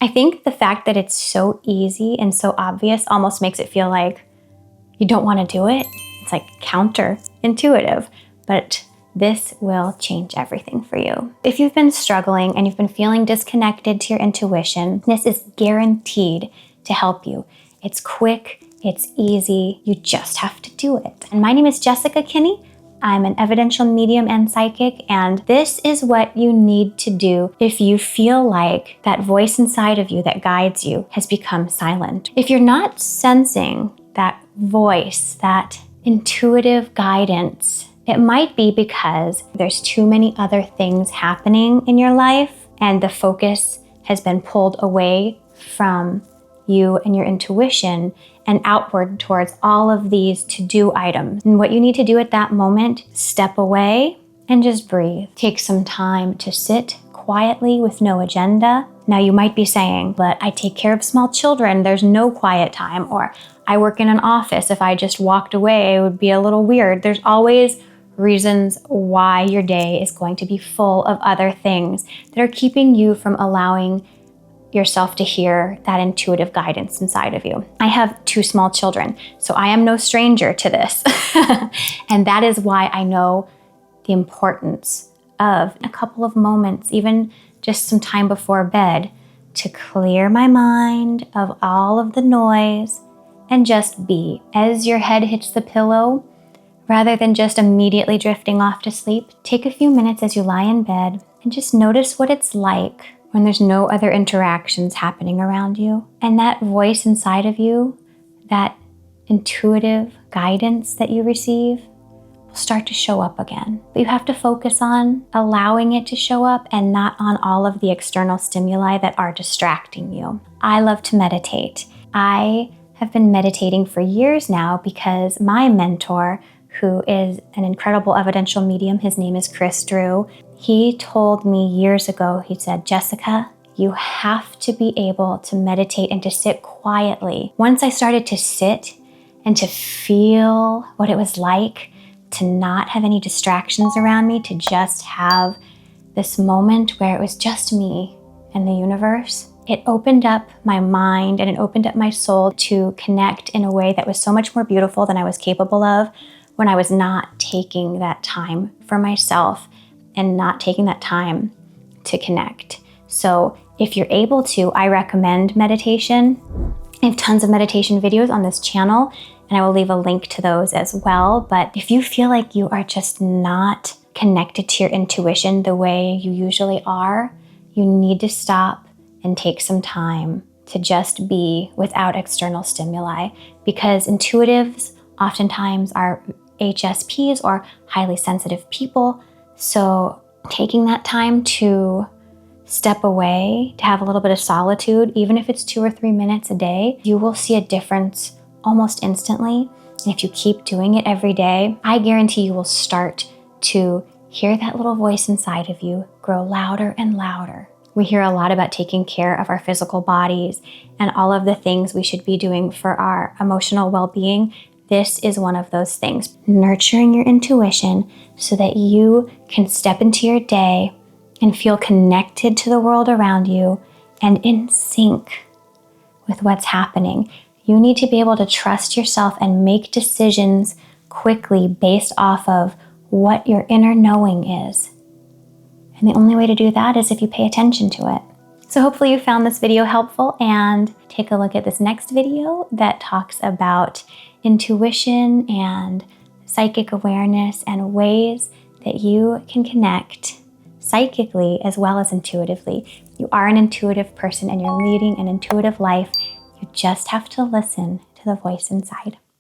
I think the fact that it's so easy and so obvious almost makes it feel like you don't want to do it. It's like counterintuitive, but this will change everything for you. If you've been struggling and you've been feeling disconnected to your intuition, this is guaranteed to help you. It's quick, it's easy, you just have to do it. And my name is Jessica Kinney. I'm an evidential medium and psychic, and this is what you need to do if you feel like that voice inside of you that guides you has become silent. If you're not sensing that voice, that intuitive guidance, it might be because there's too many other things happening in your life and the focus has been pulled away from you and your intuition and outward towards all of these to-do items. And what you need to do at that moment, step away and just breathe. Take some time to sit quietly with no agenda. Now you might be saying, but I take care of small children, there's no quiet time, or I work in an office, if I just walked away, it would be a little weird. There's always reasons why your day is going to be full of other things that are keeping you from allowing yourself to hear that intuitive guidance inside of you. I have 2 small children, so I am no stranger to this. And that is why I know the importance of a couple of moments, even just some time before bed, to clear my mind of all of the noise and just be. As your head hits the pillow, rather than just immediately drifting off to sleep, take a few minutes as you lie in bed and just notice what it's like when there's no other interactions happening around you. And that voice inside of you, that intuitive guidance that you receive, will start to show up again. But you have to focus on allowing it to show up and not on all of the external stimuli that are distracting you. I love to meditate. I have been meditating for years now because my mentor, who is an incredible evidential medium, his name is Chris Drew, he told me years ago, he said, Jessica, you have to be able to meditate and to sit quietly. Once I started to sit and to feel what it was like to not have any distractions around me, to just have this moment where it was just me and the universe, it opened up my mind and it opened up my soul to connect in a way that was so much more beautiful than I was capable of when I was not taking that time for myself and not taking that time to connect. So if you're able to, I recommend meditation. I have tons of meditation videos on this channel, and I will leave a link to those as well. But if you feel like you are just not connected to your intuition the way you usually are, you need to stop and take some time to just be without external stimuli, because intuitives oftentimes are HSPs or highly sensitive people. So taking that time to step away, to have a little bit of solitude, even if it's 2 or 3 minutes a day, you will see a difference almost instantly. And if you keep doing it every day, I guarantee you will start to hear that little voice inside of you grow louder and louder. We hear a lot about taking care of our physical bodies and all of the things we should be doing for our emotional well-being. This is one of those things. Nurturing your intuition so that you can step into your day and feel connected to the world around you and in sync with what's happening. You need to be able to trust yourself and make decisions quickly based off of what your inner knowing is. And the only way to do that is if you pay attention to it. So hopefully you found this video helpful, and take a look at this next video that talks about intuition and psychic awareness and ways that you can connect psychically as well as intuitively. You are an intuitive person and you're leading an intuitive life. You just have to listen to the voice inside.